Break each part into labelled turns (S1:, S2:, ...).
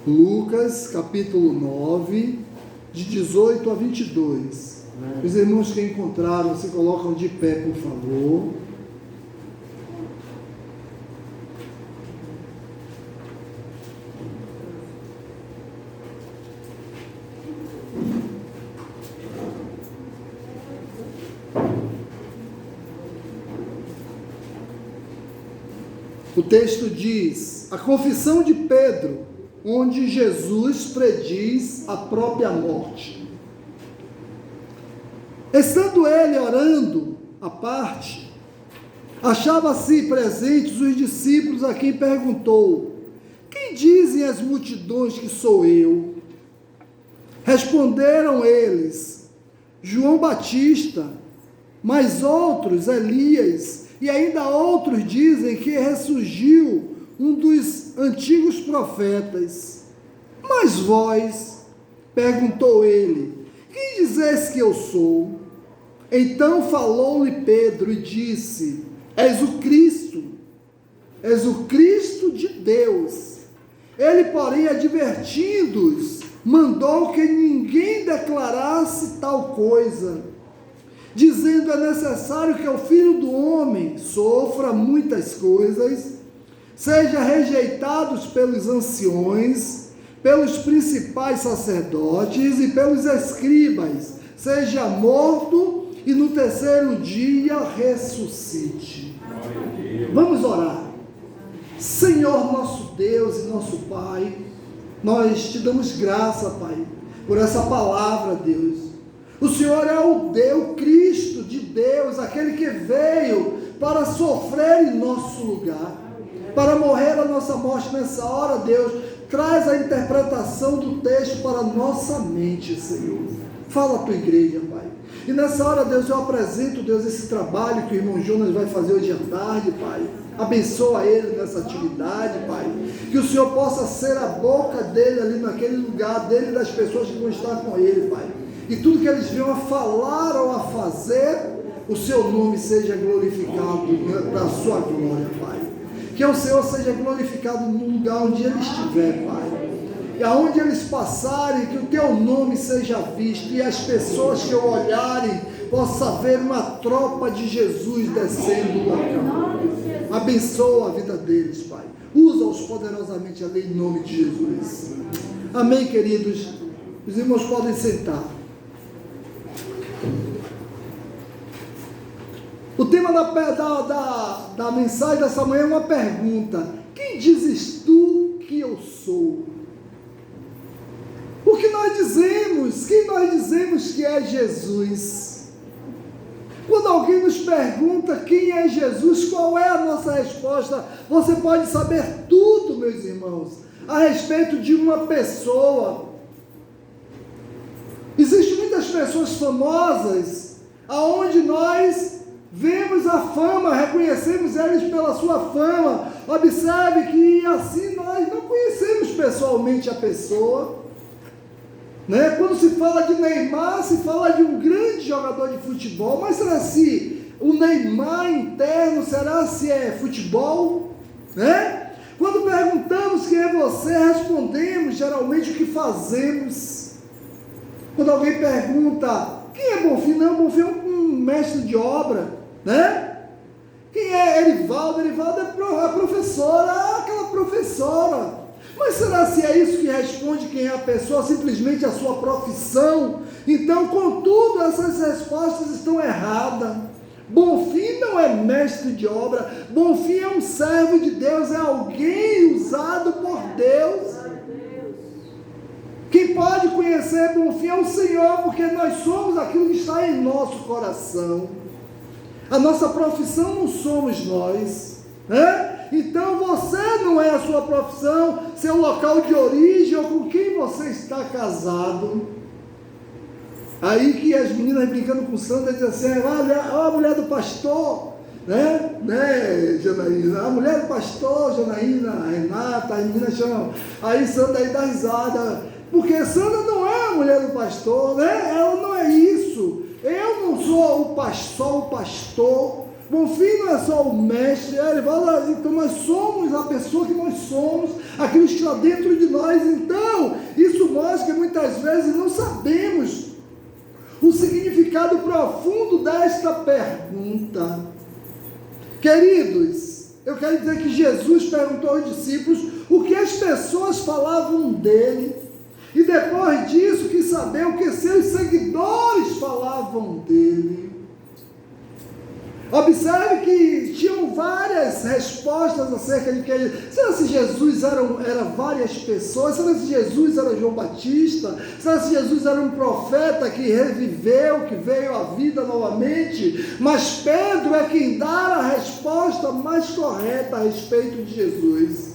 S1: Lucas, capítulo 9, de 18 a 22. Os irmãos que encontraram, se colocam de pé, por favor. O texto diz: a confissão de Pedro, onde Jesus prediz a própria morte. Estando ele orando à parte, achava-se presentes os discípulos, a quem perguntou: quem dizem as multidões que sou eu? Responderam eles: João Batista, mas outros Elias, e ainda outros dizem que ressurgiu um dos antigos profetas. Mas vós, perguntou ele, quem dizeis que eu sou? Então falou-lhe Pedro e disse: és o Cristo de Deus. Ele, porém, advertindo-os, mandou que ninguém declarasse tal coisa, dizendo: é necessário que o Filho do Homem sofra muitas coisas, seja rejeitado pelos anciões, pelos principais sacerdotes e pelos escribas, seja morto e no terceiro dia ressuscite. Vamos orar. Senhor nosso Deus e nosso Pai, nós te damos graça, Pai, por essa palavra, Deus. O Senhor é o Deus, Cristo de Deus, aquele que veio para sofrer em nosso lugar, para morrer a nossa morte nessa hora, Deus. Traz a interpretação do texto para a nossa mente, Senhor. Fala a tua igreja, Pai. E nessa hora, Deus, eu apresento, Deus, esse trabalho que o irmão Jonas vai fazer hoje à tarde, Pai. Abençoa ele nessa atividade, Pai. Que o Senhor possa ser a boca dele ali naquele lugar, dele e das pessoas que vão estar com ele, Pai. E tudo que eles venham a falar ou a fazer, o seu nome seja glorificado para a sua glória, Pai. Que o Senhor seja glorificado no lugar onde ele estiver, Pai. E aonde eles passarem, que o teu nome seja visto, e as pessoas que o olharem, possam ver uma tropa de Jesus descendo o local. Abençoa a vida deles, Pai. Usa-os poderosamente ali em nome de Jesus. Amém, queridos. Os irmãos podem sentar. O tema da mensagem dessa manhã é uma pergunta: quem dizes tu que eu sou? O que nós dizemos? Quem nós dizemos que é Jesus? Quando alguém nos pergunta quem é Jesus, qual é a nossa resposta? Você pode saber tudo, meus irmãos, a respeito de uma pessoa. Existem muitas pessoas famosas, aonde nós vemos a fama, reconhecemos eles pela sua fama. Observe que assim nós não conhecemos pessoalmente a pessoa, né? Quando se fala de Neymar, se fala de um grande jogador de futebol, mas será se o Neymar interno, será se é futebol? Né? Quando perguntamos quem é você, respondemos geralmente o que fazemos. Quando alguém pergunta quem é Bonfim, não, Bonfim é um mestre de obra, né? Quem é Erivaldo? Erivaldo é a professora, aquela professora. Mas será se é isso que responde quem é a pessoa, simplesmente a sua profissão? Então, contudo, essas respostas estão erradas. Bonfim não é mestre de obra, Bonfim é um servo de Deus, é alguém usado por Deus. Quem pode conhecer Bonfim é o Senhor, porque nós somos aquilo que está em nosso coração. A nossa profissão não somos nós, né? Então você não é a sua profissão, seu local de origem ou com quem você está casado. Aí que as meninas brincando com Sandra dizem assim: olha a mulher do pastor, né, Janaína? A mulher do pastor, Janaína, Renata, as meninas chamam. Aí Sandra aí dá risada, porque Sandra não é a mulher do pastor, né? Ela não é isso. Eu não sou só o pastor, Bonfim não é só o mestre, ele fala, então nós somos a pessoa que nós somos, aquilo que está dentro de nós. Então, isso mostra que muitas vezes não sabemos o significado profundo desta pergunta. Queridos, eu quero dizer que Jesus perguntou aos discípulos o que as pessoas falavam dele, e depois disso quis saber o que seus seguidores falavam dele. Observe que tinham várias respostas acerca de quem. Será que Jesus era várias pessoas? Será que Jesus era João Batista? Será que Jesus era um profeta que reviveu, que veio à vida novamente? Mas Pedro é quem dá a resposta mais correta a respeito de Jesus.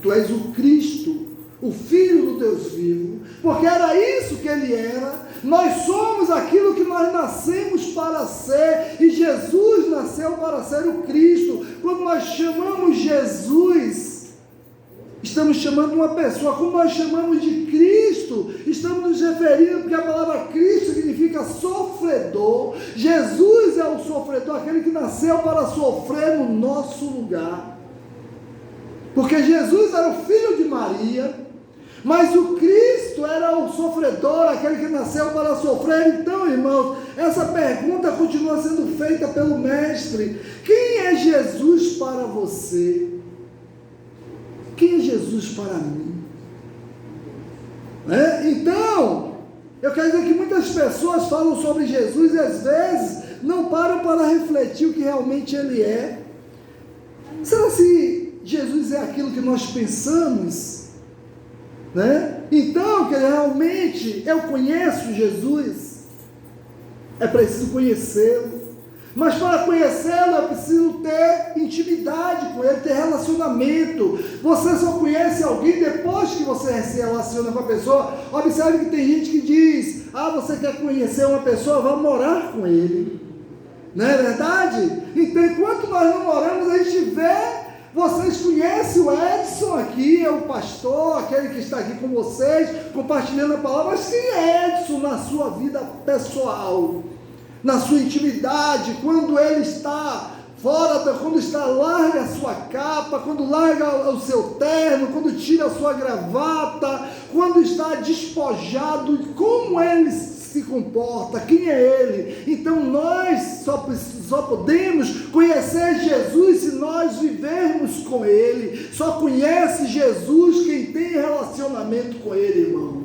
S1: Tu és o Cristo, o Filho do Deus vivo, porque era isso que ele era. Nós somos aquilo que nós nascemos para ser, e Jesus nasceu para ser o Cristo. Quando nós chamamos Jesus, estamos chamando uma pessoa. Quando nós chamamos de Cristo, estamos nos referindo, porque a palavra Cristo significa sofredor. Jesus é o sofredor, aquele que nasceu para sofrer no nosso lugar, porque Jesus era o filho de Maria, mas o Cristo era o sofredor, aquele que nasceu para sofrer. Então, irmãos, essa pergunta continua sendo feita pelo Mestre: quem é Jesus para você? Quem é Jesus para mim? Então, eu quero dizer que muitas pessoas falam sobre Jesus e às vezes não param para refletir o que realmente ele é. Será que Jesus é aquilo que nós pensamos? Então, que realmente eu conheço Jesus, é preciso conhecê-lo, mas para conhecê-lo eu preciso ter intimidade com ele, ter relacionamento. Você só conhece alguém depois que você se relaciona com a pessoa. Observe que tem gente que diz: você quer conhecer uma pessoa, vá morar com ele, não é verdade? Então, enquanto nós não moramos, a gente vê. Vocês conhecem o Edson aqui, é o pastor, aquele que está aqui com vocês, compartilhando a palavra, mas quem é Edson na sua vida pessoal, na sua intimidade, quando ele está fora, quando está, larga a sua capa, quando larga o seu terno, quando tira a sua gravata, quando está despojado, como ele se comporta, quem é ele? Então nós só podemos conhecer Jesus se nós vivermos com ele. Só conhece Jesus quem tem relacionamento com ele, irmão.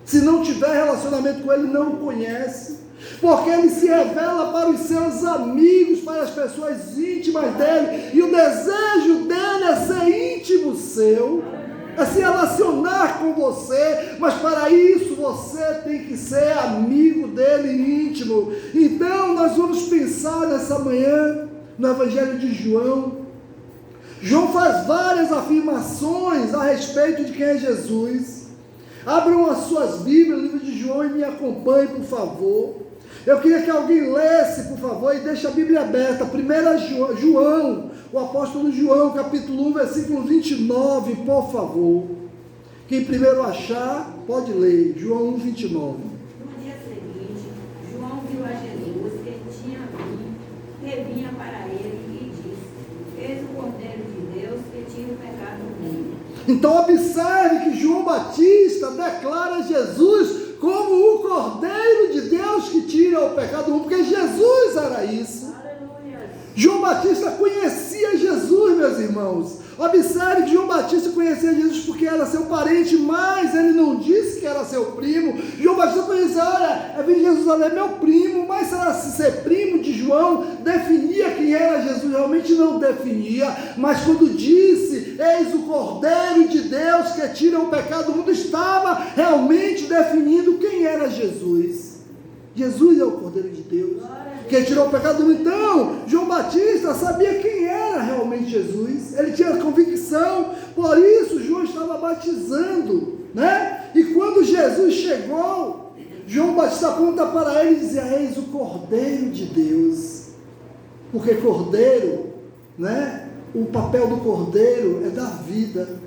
S1: Se não tiver relacionamento com ele, não o conhece, porque ele se revela para os seus amigos, para as pessoas íntimas dele, e o desejo dele é ser íntimo seu, é se relacionar com você, mas para isso você tem que ser amigo dele íntimo. Então nós vamos pensar nessa manhã no Evangelho de João. João faz várias afirmações a respeito de quem é Jesus. Abram as suas Bíblias, no livro de João, e me acompanhem, por favor. Eu queria que alguém lesse, por favor, e deixe a Bíblia aberta. 1 João, o apóstolo João, capítulo 1, versículo 29, por favor. Quem primeiro achar, pode ler. João 1, 29.
S2: No dia seguinte, João viu a Jesus que tinha vindo, que vinha para ele, e disse: Eis o Cordeiro de Deus que tira o pecado do mundo.
S1: Então observe que João Batista declara Jesus como o Cordeiro de Deus que tira o pecado do mundo, porque Jesus era isso.
S2: Aleluia.
S1: João Batista conhecia Jesus, meus irmãos. Observe que João Batista conhecia Jesus porque era seu parente, mas ele não disse que era seu primo. João Batista conhecia: olha, eu vim de Jerusalém, é meu primo, mas será que ser primo de João definia quem era Jesus? Realmente não definia, mas quando disse: eis o Cordeiro de Deus que tira o pecado do mundo, estava realmente definindo quem era Jesus. Jesus é o Cordeiro de Deus que tirou o pecado do mundo. Então, João Batista sabia quem era realmente Jesus, ele tinha convicção, por isso João estava batizando, E quando Jesus chegou, João Batista aponta para ele e dizia: eis o Cordeiro de Deus, porque Cordeiro, o papel do Cordeiro é dar vida,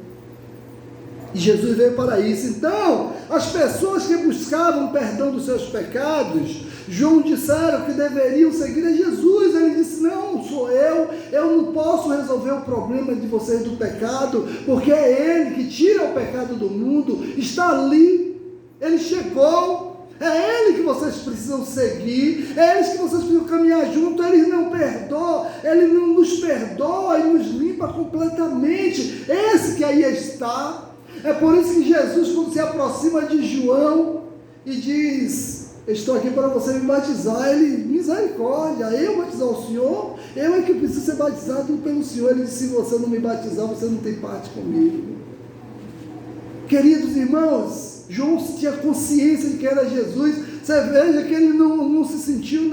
S1: e Jesus veio para isso. Então, as pessoas que buscavam perdão dos seus pecados João disseram que deveriam seguir a Jesus. Ele disse: não, sou eu não posso resolver o problema de vocês do pecado, porque é Ele que tira o pecado do mundo, está ali, Ele chegou, é Ele que vocês precisam seguir, é Ele que vocês precisam caminhar junto. Ele não perdoa, Ele não nos perdoa e nos limpa completamente, esse que aí está. É por isso que Jesus, quando se aproxima de João e diz: estou aqui para você me batizar, ele: misericórdia, eu batizar o Senhor? Eu é que preciso ser batizado pelo Senhor. Ele disse: se você não me batizar, você não tem parte comigo. Queridos irmãos, João tinha consciência de que era Jesus. Você veja que ele não se sentiu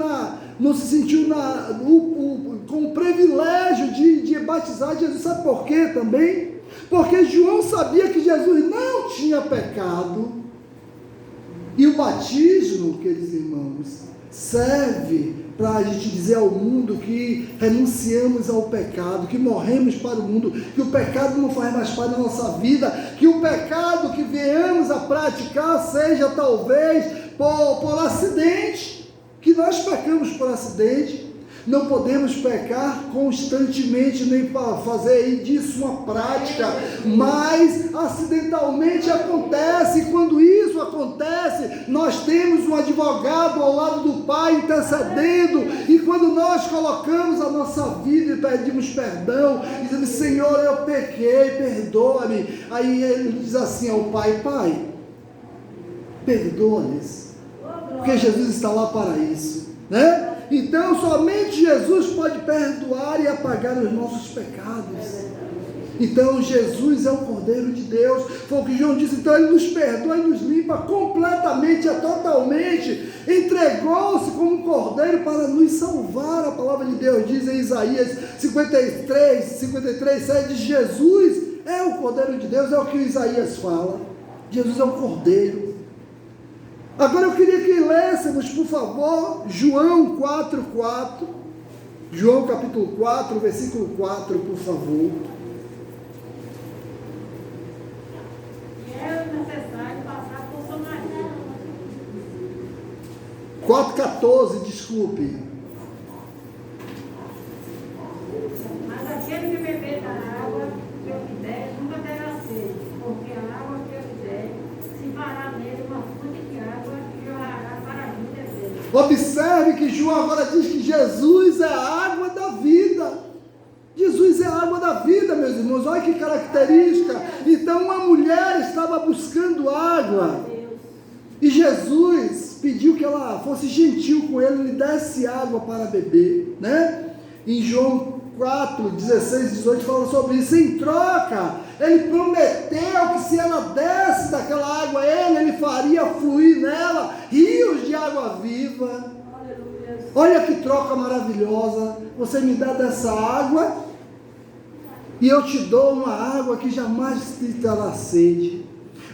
S1: com o privilégio de batizar Jesus. Sabe por quê também? Porque João sabia que Jesus não tinha pecado. E o batismo, queridos irmãos, serve para a gente dizer ao mundo que renunciamos ao pecado, que morremos para o mundo, que o pecado não faz mais parte da nossa vida, que o pecado que venhamos a praticar seja talvez por acidente, que nós pecamos por acidente. Não podemos pecar constantemente, nem fazer disso uma prática, mas acidentalmente acontece, e quando isso acontece, nós temos um advogado ao lado do Pai intercedendo, e quando nós colocamos a nossa vida e pedimos perdão, dizendo: Senhor, eu pequei, perdoa-me, aí ele diz assim ao Pai: Pai, perdoa-lhes, porque Jesus está lá para isso, né? Então somente Jesus pode perdoar e apagar os nossos pecados. Então Jesus é o Cordeiro de Deus, foi o que João disse. Então Ele nos perdoa e nos limpa completamente, totalmente, entregou-se como um Cordeiro para nos salvar. A palavra de Deus diz em Isaías 53:7, Jesus é o Cordeiro de Deus, é o que Isaías fala. Jesus é o Cordeiro. Agora eu queria que lêssemos, por favor, João 4:4, João capítulo 4, versículo 4, por favor.
S2: E é necessário passar por Samaria.
S1: 4:14, desculpe.
S2: Mas aquele que beber da água que eu lhe der nunca terá sede, porque a água que eu lhe der se fará nele uma fonte de água que jorrará para a vida eterna.
S1: Observe que João agora diz que Jesus é a água da vida. Jesus é a água da vida, meus irmãos. Olha que característica. Então uma mulher estava buscando água, e Jesus pediu que ela fosse gentil com ele, lhe desse água para beber, né? Em João 4:16-18 fala sobre isso. Em troca, ele prometeu que se ela desse daquela água a ele faria fluir nela rios de água viva. Olha que troca maravilhosa. Você me dá dessa água e eu te dou uma água que jamais te terá sede,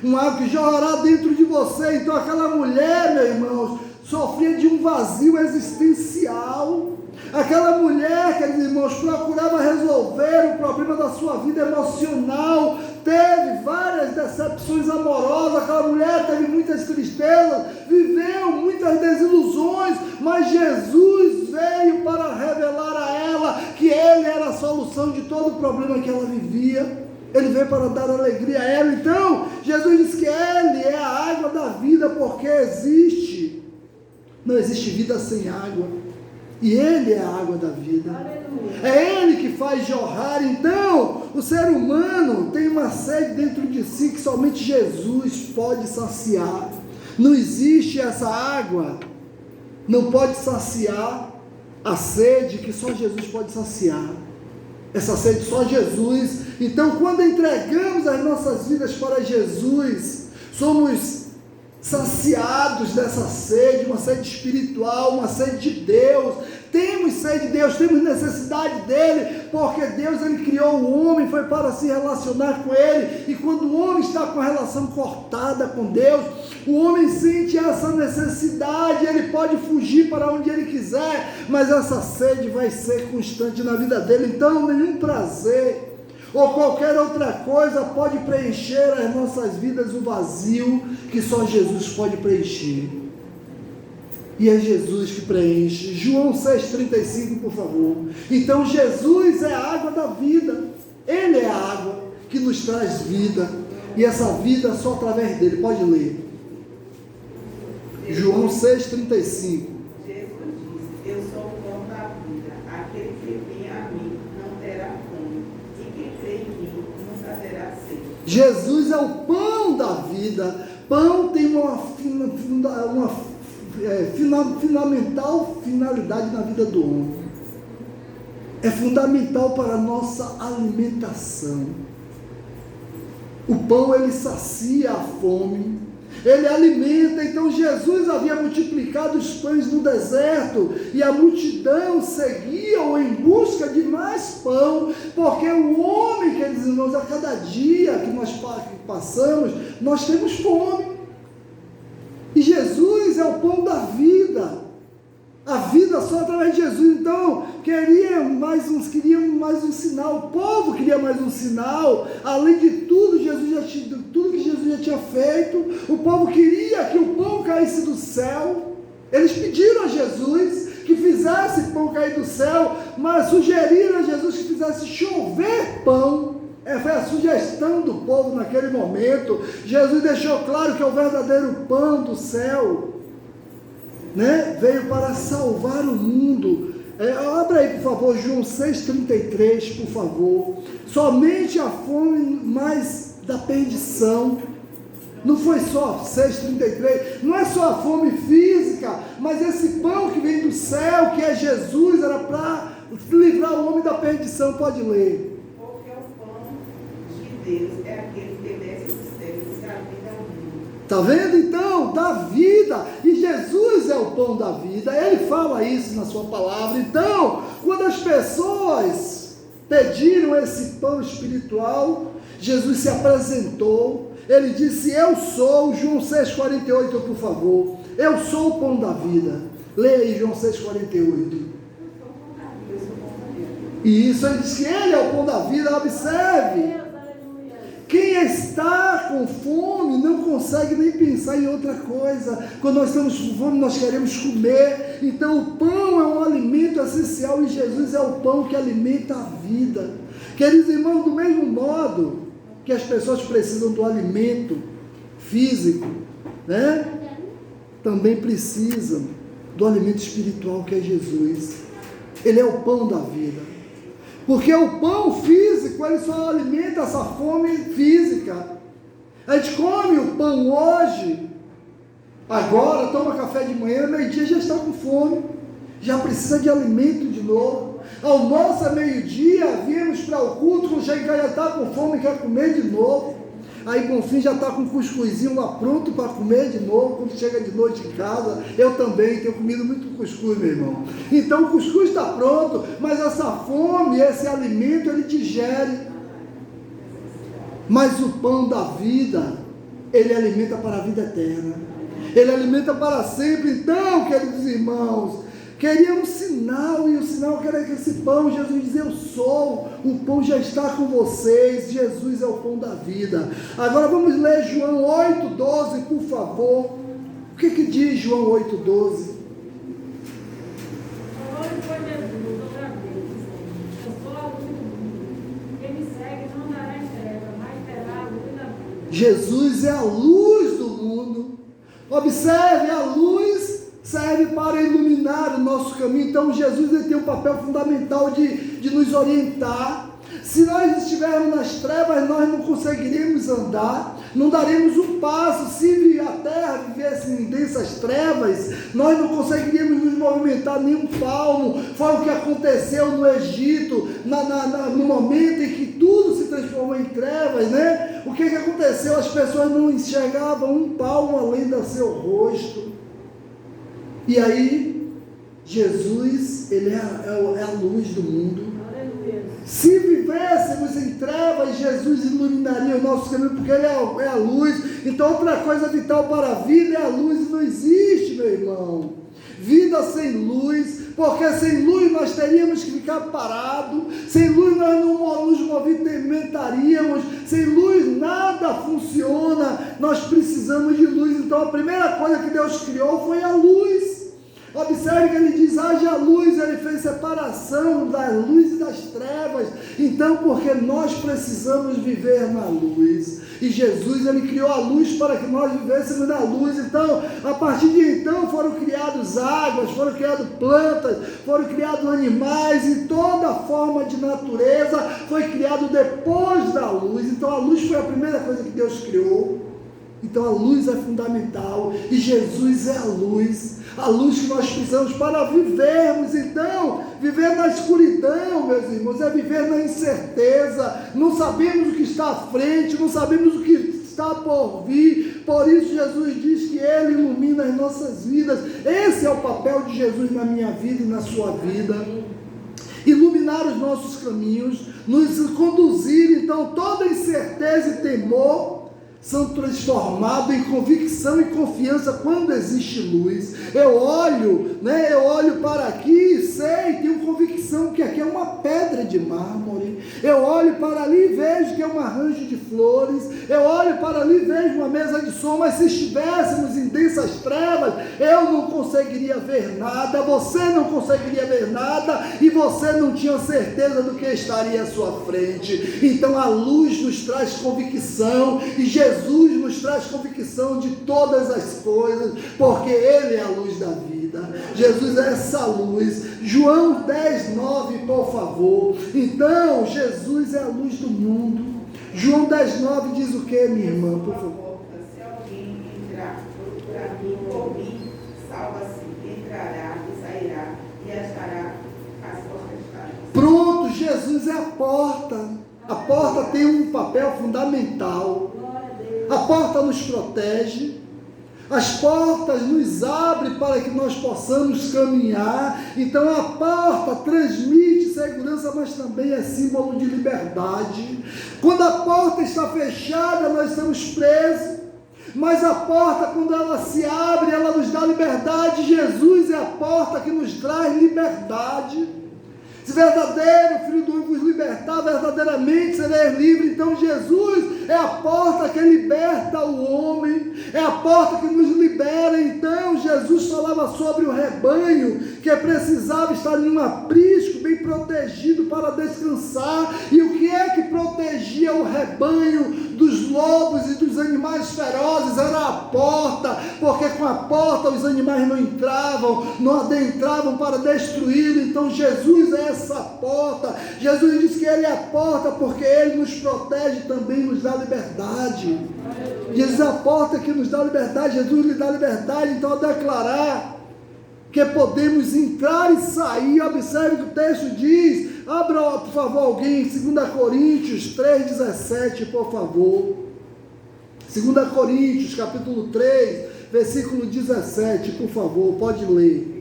S1: uma água que jorrará dentro de você. Então aquela mulher, meus irmãos, sofria de um vazio existencial. Aquela mulher, queridos irmãos, procurava resolver o problema da sua vida emocional, teve várias decepções amorosas. Aquela mulher teve muitas tristezas, viveu muitas desilusões, mas Jesus veio para revelar a ela que Ele era a solução de todo o problema que ela vivia. Ele veio para dar alegria a ela. Então Jesus diz que Ele é a água da vida, porque não existe vida sem água, e Ele é a água da vida. Aleluia. É Ele que faz jorrar. Então o ser humano tem uma sede dentro de si que somente Jesus pode saciar. Não existe essa água, não pode saciar a sede que só Jesus pode saciar. Essa sede só Jesus. Então quando entregamos as nossas vidas para Jesus, somos saciados dessa sede, uma sede espiritual, uma sede de Deus. Temos sede de Deus, temos necessidade dele, porque Deus, ele criou o homem, foi para se relacionar com ele, e quando o homem está com a relação cortada com Deus, o homem sente essa necessidade. Ele pode fugir para onde ele quiser, mas essa sede vai ser constante na vida dele. Então nenhum prazer ou qualquer outra coisa pode preencher as nossas vidas o vazio que só Jesus pode preencher. E é Jesus que preenche. João 6,35, por favor. Então Jesus é a água da vida. Ele é a água que nos traz vida. E essa vida é só através dele. Pode ler. João 6,35.
S3: Jesus disse: Eu sou o pão da vida. Aquele que vem a mim não terá fome. E quem crê em mim nunca terá sede.
S1: Jesus é o pão da vida. Pão tem uma fundamental finalidade na vida do homem. É fundamental para a nossa alimentação. O pão, ele sacia a fome, ele alimenta. Então Jesus havia multiplicado os pães no deserto, e a multidão seguia-o em busca de mais pão, porque o homem, queridos irmãos, a cada dia que nós passamos, nós temos fome. E Jesus é o pão da vida. A vida só através de Jesus. Então, queriam mais um sinal. O povo queria mais um sinal. Além de tudo, tudo que Jesus já tinha feito, o povo queria que o pão caísse do céu. Eles pediram a Jesus que fizesse pão cair do céu, mas sugeriram a Jesus que fizesse chover pão. Foi a sugestão do povo naquele momento. Jesus deixou claro que é o verdadeiro pão do céu, né? Veio para salvar o mundo. Abra aí, por favor, João 6,33, por favor. Somente a fome mais da perdição. Não foi só 6,33, não é só a fome física, mas esse pão que vem do céu, que é Jesus, era para livrar o homem da perdição. Pode ler.
S3: Porque o pão de Deus é aquele que desce dos céus e dá vida ao mundo.
S1: Está vendo então? Da vida. E Jesus é o pão da vida. Ele fala isso na sua palavra. Então, quando as pessoas pediram esse pão espiritual, Jesus se apresentou. Ele disse: eu sou. João 6,48, por favor. Eu sou o pão da vida. Leia aí João 6,48. E isso, ele diz que ele é o pão da vida. Observe. Quem está com fome não consegue nem pensar em outra coisa. Quando nós estamos com fome, nós queremos comer. Então o pão é um alimento essencial, e Jesus é o pão que alimenta a vida. Queridos irmãos, do mesmo modo que as pessoas precisam do alimento físico, né? Também precisam do alimento espiritual, que é Jesus. Ele é o pão da vida. Porque o pão físico, ele só alimenta essa fome física. A gente come o pão hoje, agora, toma café de manhã, meio-dia já está com fome, já precisa de alimento de novo. Almoça meio-dia, viemos para o culto, quando chega já está com fome, quer comer de novo. Aí Bonfim já está com um cuscuzinho lá pronto para comer de novo, quando chega de noite em casa. Eu também tenho comido muito cuscuz, meu irmão. Então o cuscuz está pronto, mas essa fome, esse alimento, ele digere. Mas o pão da vida, ele alimenta para a vida eterna. Ele alimenta para sempre. Então, queridos irmãos, queria um sinal, e o sinal que era esse pão. Jesus diz: eu sou, o pão já está com vocês. Jesus é o pão da vida. Agora vamos ler João 8,12, por favor. O que diz João 8,12?
S2: Falou foi Jesus outra vez, dizendo: eu sou a luz do mundo. Quem me segue não andará em trevas, mas terá a luz da vida.
S1: Jesus é a luz do mundo. Observe, a luz serve para iluminar o nosso caminho. Então Jesus, ele tem um papel fundamental de nos orientar. Se nós estivermos nas trevas, nós não conseguiríamos andar, não daremos um passo. Se a terra vivesse em densas trevas, nós não conseguiríamos nos movimentar nem um palmo. Foi o que aconteceu no Egito, no momento em que tudo se transformou em trevas, né? O que aconteceu? As pessoas não enxergavam um palmo além do seu rosto. E aí, Jesus, ele é a luz do mundo.
S2: Aleluia.
S1: Se vivêssemos em trevas, Jesus iluminaria o nosso caminho, porque ele é a luz. Então, outra coisa vital para a vida é a luz, e não existe, meu irmão, vida sem luz, porque sem luz nós teríamos que ficar parados, sem luz nós não nos movimentaríamos, sem luz nada funciona. Nós precisamos de luz. Então a primeira coisa que Deus criou foi a luz. Observe que ele diz, haja luz, ele fez separação da luz e das trevas. Então, porque nós precisamos viver na luz. E Jesus, ele criou a luz para que nós vivêssemos na luz. Então, a partir de então, foram criadas águas, foram criadas plantas, foram criados animais, e toda forma de natureza foi criado depois da luz. Então, a luz foi a primeira coisa que Deus criou. Então, a luz é fundamental, e Jesus é a luz que nós precisamos para vivermos. Então, viver na escuridão, meus irmãos, é viver na incerteza, não sabemos o que está à frente, não sabemos o que está por vir. Por isso Jesus diz que Ele ilumina as nossas vidas. Esse é o papel de Jesus na minha vida e na sua vida. Iluminar os nossos caminhos, nos conduzir. Então, toda incerteza e temor são transformados em convicção e confiança quando existe luz. Eu olho para aqui e sei, tenho convicção que aqui é uma pedra de mármore. Eu olho para ali e vejo que é um arranjo de flores. Eu olho para ali e vejo uma mesa de som, mas se estivéssemos em densas trevas, eu não conseguiria ver nada, você não conseguiria ver nada, e você não tinha certeza do que estaria à sua frente. Então a luz nos traz convicção, e Jesus nos traz convicção de todas as coisas, porque Ele é a luz da vida. Jesus é essa luz. João 10:9, por favor. Então, Jesus é a luz do mundo. João 10:9 diz o que, minha irmã, por favor?
S3: Se alguém entrar por mim, por mim, salva-se, entrará e sairá, e achará as portas.
S1: Pronto, Jesus é a porta. A porta tem um papel fundamental. A porta nos protege. As portas nos abrem para que nós possamos caminhar. Então a porta transmite segurança, mas também é símbolo de liberdade. Quando a porta está fechada, nós estamos presos. Mas a porta, quando ela se abre, ela nos dá liberdade. Jesus é a porta que nos traz liberdade. Se verdadeiro Filho do Homem vos libertar, verdadeiramente sereis livres. Então Jesus é a porta que liberta o homem, é a porta que nos libera. Então Jesus falava sobre o rebanho que precisava estar em um aprisco bem protegido para descansar. E o que é que protegia o rebanho dos lobos e dos animais ferozes? Era a porta, porque com a porta os animais não entravam, não adentravam para destruí-lo. Então Jesus é essa porta. Jesus diz que Ele é a porta porque Ele nos protege e também nos dá liberdade. Jesus é a porta que nos dá liberdade. Jesus lhe dá liberdade. Então, a declarar que podemos entrar e sair. Observe que o texto diz, abra, por favor, alguém, 2 Coríntios 3,17, por favor. 2 Coríntios, capítulo 3, versículo 17, por favor, pode ler.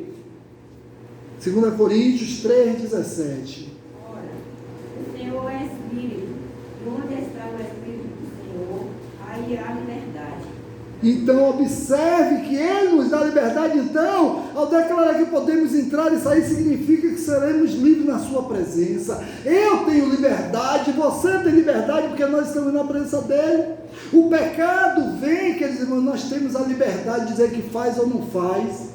S1: 2 Coríntios 3,17.
S2: Ora, o Senhor é Espírito, e onde está o Espírito do Senhor, aí há liberdade.
S1: Então observe que Ele nos dá liberdade. Então, ao declarar que podemos entrar e sair, significa que seremos livres na sua presença. Eu tenho liberdade, você tem liberdade, porque nós estamos na presença dEle. O pecado vem, queridos irmãos, nós temos a liberdade de dizer que faz ou não faz,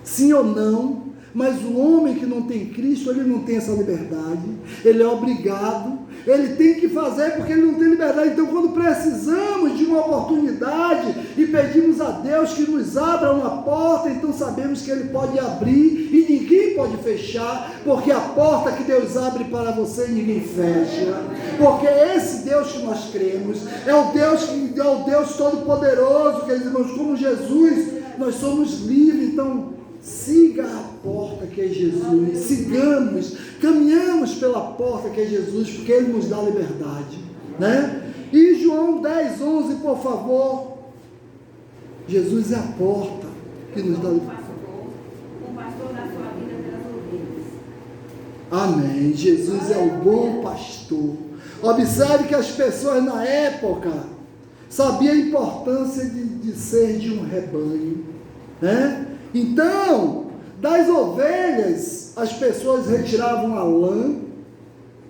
S1: sim ou não. Mas o homem que não tem Cristo, ele não tem essa liberdade, ele é obrigado, ele tem que fazer porque ele não tem liberdade. Então, quando precisamos de uma oportunidade e pedimos a Deus que nos abra uma porta, então sabemos que Ele pode abrir e ninguém pode fechar, porque a porta que Deus abre para você, ninguém fecha, porque esse Deus que nós cremos é o Deus Todo-Poderoso, queridos irmãos, como Jesus, nós somos livres. Então, siga a porta que é Jesus, sigamos, caminhamos pela porta que é Jesus, porque Ele nos dá liberdade, né? E João 10:11, por favor. Jesus é a porta que nos dá liberdade.
S2: O pastor da sua vida pelas ovelhas.
S1: Amém. Jesus é o bom pastor. Observe que as pessoas na época sabiam a importância de ser de um rebanho, né? Então, das ovelhas, as pessoas retiravam a lã,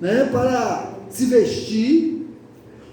S1: né, para se vestir,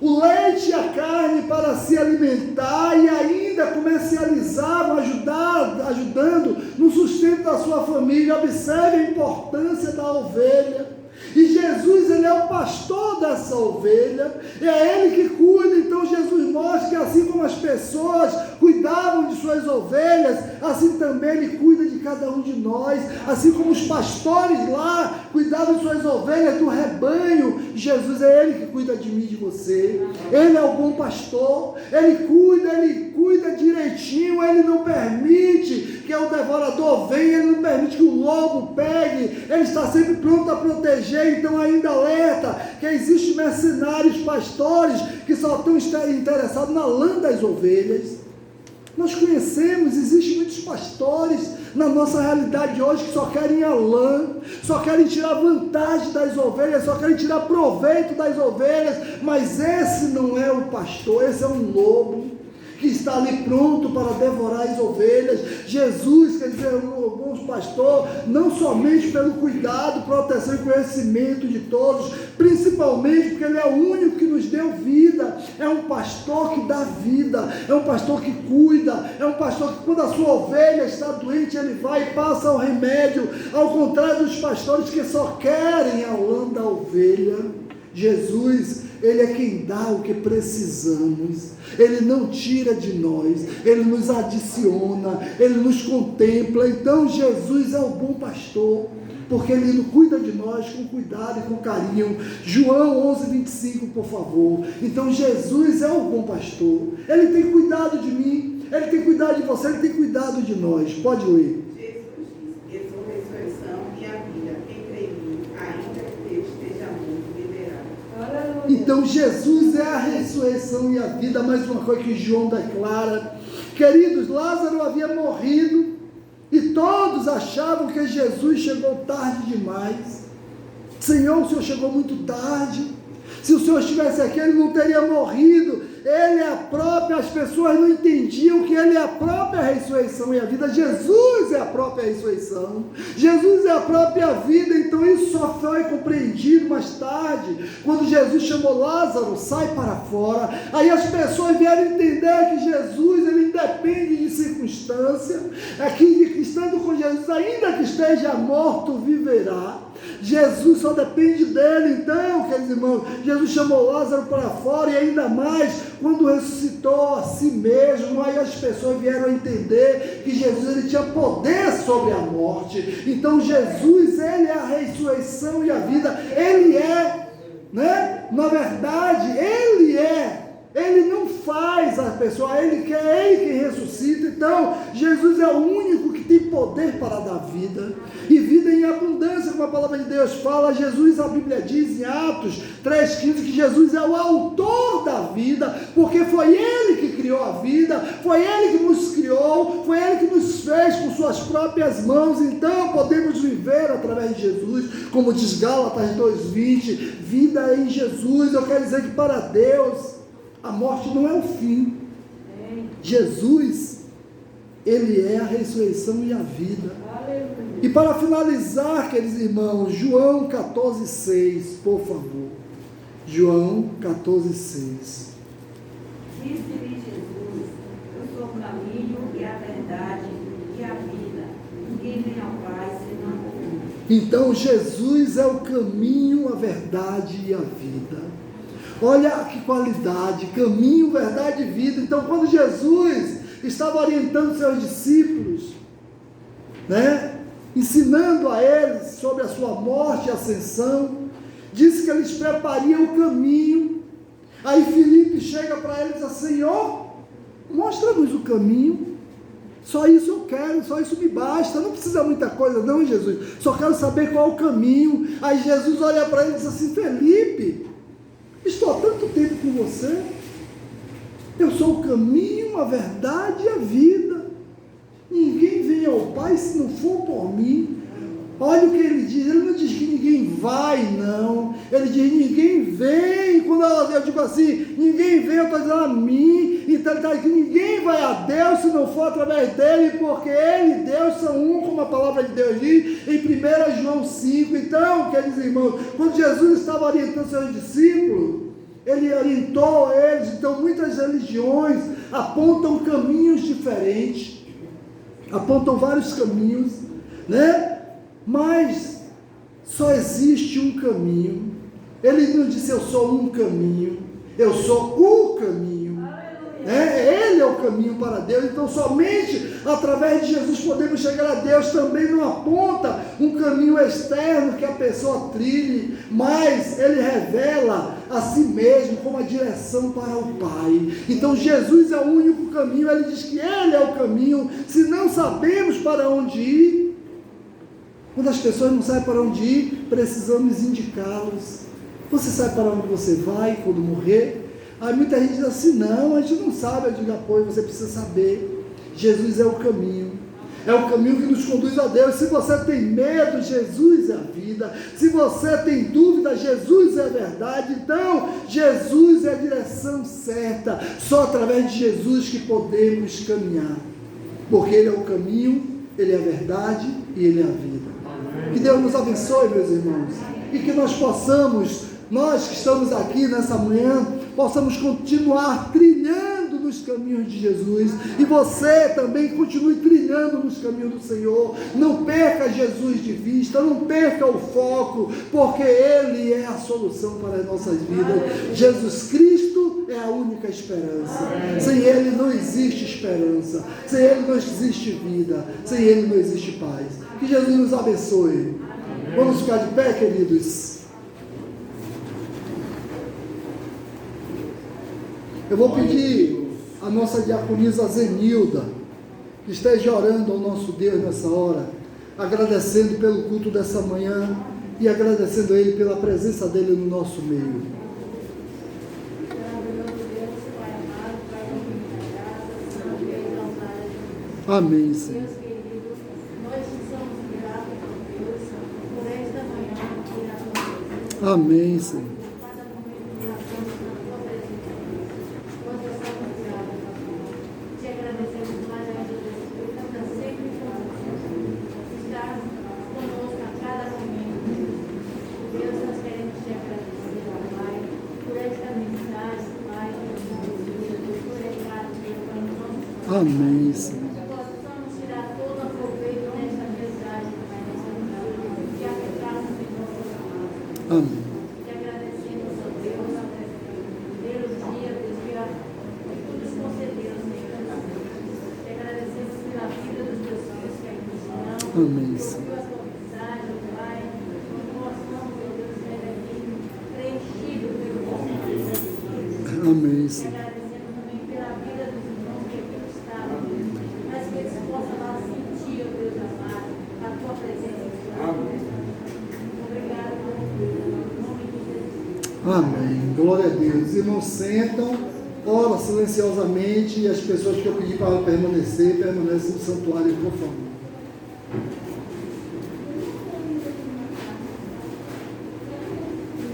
S1: o leite e a carne para se alimentar, e ainda comercializavam, ajudando no sustento sua família. Observe a importância da ovelha. E Jesus, ele é o pastor dessa ovelha, é ele que cuida. Então Jesus mostra que assim como as pessoas cuidavam de suas ovelhas, assim também ele cuida de cada um de nós. Assim como os pastores lá cuidavam de suas ovelhas, do rebanho, Jesus é ele que cuida de mim e de você. Ele é o bom pastor, ele cuida direitinho. Ele não permite que o devorador venha, ele não permite que o lobo pegue, ele está sempre pronto a proteger. Então ainda alerta que existem mercenários pastores que só estão interessados na lã das ovelhas. Nós conhecemos, existem muitos pastores na nossa realidade hoje que só querem a lã, só querem tirar vantagem das ovelhas, só querem tirar proveito das ovelhas, mas esse não é o pastor, esse é um lobo que está ali pronto para devorar as ovelhas. Jesus, quer dizer, o bom pastor, não somente pelo cuidado, proteção e conhecimento de todos, principalmente porque ele é o único que nos deu vida. É um pastor que dá vida, é um pastor que cuida, é um pastor que quando a sua ovelha está doente, ele vai e passa o remédio, ao contrário dos pastores que só querem a lã da ovelha. Jesus, ele é quem dá o que precisamos, ele não tira de nós, ele nos adiciona, ele nos contempla. Então Jesus é o bom pastor, porque ele cuida de nós com cuidado e com carinho. João 11:25, por favor. Então Jesus é o bom pastor, ele tem cuidado de mim, ele tem cuidado de você, ele tem cuidado de nós. Pode ler. Então Jesus é a ressurreição e a vida. Mais uma coisa que João declara, queridos, Lázaro havia morrido e todos achavam que Jesus chegou tarde demais. Senhor, o Senhor chegou muito tarde. Se o Senhor estivesse aqui, ele não teria morrido. Ele é a própria, as pessoas não entendiam que ele é a própria ressurreição e a vida. Jesus é a própria ressurreição, Jesus é a própria vida. Então isso só foi compreendido mais tarde, quando Jesus chamou Lázaro, sai para fora. Aí as pessoas vieram entender que Jesus, ele independe de circunstância, é que estando com Jesus, ainda que esteja morto, viverá. Jesus só depende dele. Então, queridos irmãos, Jesus chamou Lázaro para fora, e ainda mais quando ressuscitou a si mesmo. Aí as pessoas vieram a entender que Jesus, ele tinha poder sobre a morte. Então Jesus, ele é a ressurreição e a vida. Ele é, né? Na verdade, ele não faz a pessoa, ele quem ressuscita. Então Jesus é o único que tem poder para dar vida, e vida em abundância, como a palavra de Deus fala. Jesus, a Bíblia diz em Atos 3,15 que Jesus é o autor da vida, porque foi ele que criou a vida, foi ele que nos criou, foi ele que nos fez com suas próprias mãos. Então podemos viver através de Jesus, como diz Gálatas 2,20, vida em Jesus. Eu quero dizer que para Deus a morte não é o fim. Jesus, ele é a ressurreição e a vida. E para finalizar, queridos irmãos, João 14,6, por favor. João 14,6.
S2: Disse-lhe Jesus: eu sou o caminho e a verdade e a vida. Ninguém vem ao Pai senão por mim.
S1: Então Jesus é o caminho, a verdade e a vida. Olha que qualidade, caminho, verdade e vida. Então quando Jesus estava orientando seus discípulos, né, ensinando a eles sobre a sua morte e ascensão, disse que eles prepariam o caminho. Aí Filipe chega para eles e diz assim: Senhor, mostra-nos o caminho. Só isso eu quero, só isso me basta, não precisa muita coisa não, Jesus, só quero saber qual é o caminho. Aí Jesus olha para ele e diz assim: Felipe, estou há tanto tempo com você, eu sou o caminho, a verdade e a vida. Ninguém vem ao Pai se não for por mim. Olha o que ele diz, ele não diz que ninguém vai, não. Ele diz: ninguém vem. Quando eu digo assim, ninguém vem, eu estou dizendo a mim. Então ele está dizendo que ninguém vai a Deus se não for através dele, porque ele e Deus são um, como a palavra de Deus diz em 1 João 5. Então, queridos irmãos, quando Jesus estava orientando seus discípulos, ele orientou eles. Então muitas religiões apontam caminhos diferentes, apontam vários caminhos, né? Mas só existe um caminho. Ele não disse eu sou um caminho, eu sou o caminho. Ele é o caminho para Deus. Então somente através de Jesus podemos chegar a Deus. Também não aponta um caminho externo que a pessoa trilhe, mas ele revela a si mesmo como a direção para o Pai. Então Jesus é o único caminho. Ele diz que ele é o caminho. Se não sabemos para onde ir, quando as pessoas não sabem para onde ir, precisamos indicá-los. Você sabe para onde você vai quando morrer? Aí muita gente diz assim, não, a gente não sabe. Eu digo, apoio, você precisa saber. Jesus é o caminho. É o caminho que nos conduz a Deus. Se você tem medo, Jesus é a vida. Se você tem dúvida, Jesus é a verdade. Então, Jesus é a direção certa. Só através de Jesus que podemos caminhar. Porque Ele é o caminho, Ele é a verdade e Ele é a vida. Que Deus nos abençoe, meus irmãos. E que nós possamos, nós que estamos aqui nessa manhã, possamos continuar trilhando nos caminhos de Jesus, e você também continue trilhando nos caminhos do Senhor. Não perca Jesus de vista, não perca o foco, porque Ele é a solução para as nossas vidas. Jesus Cristo é a única esperança. Sem Ele não existe esperança, sem Ele não existe vida, sem Ele não existe paz. Que Jesus nos abençoe. Vamos ficar de pé, queridos. Eu vou pedir a nossa diaconisa Zenilda que esteja orando ao nosso Deus nessa hora, agradecendo pelo culto dessa manhã e agradecendo a Ele pela presença dEle no nosso meio. Amém, Senhor.
S2: Deus querido, nós te somos gratos a Deus por esta manhã aqui na tua presença.
S1: Amém, Senhor.
S2: Cada momento que nós estamos na tua presença, nós somos gratos a Deus. Te agradecemos mais ainda, Deus, por tanta sempre estar conosco a cada momento. Deus, nós queremos te agradecer, Pai, por esta mensagem, Pai, por esta
S1: Amém, Senhor. Amém.
S2: Te agradecemos a Deus pelos dias, Deus, que tu nos concedeu, Senhor. Te agradecemos pela vida dos teus filhos que aqui estão.
S1: Amém, Senhor.
S2: Pela tua mensagem, Pai. Nós somos, Deus, aqui preenchidos pelo teu Espírito.
S1: Amém,
S2: Te
S1: Senhor.
S2: agradecemos também pela vida dos irmãos que aqui estão, mas que eles possam lá sentir, ó Deus amado, a tua presença. Amém. Obrigado, em nome de Jesus.
S1: Amém. Glória a Deus. Os irmãos sentam, oram silenciosamente, e as pessoas que eu pedi para permanecer, permanecem no santuário, por favor.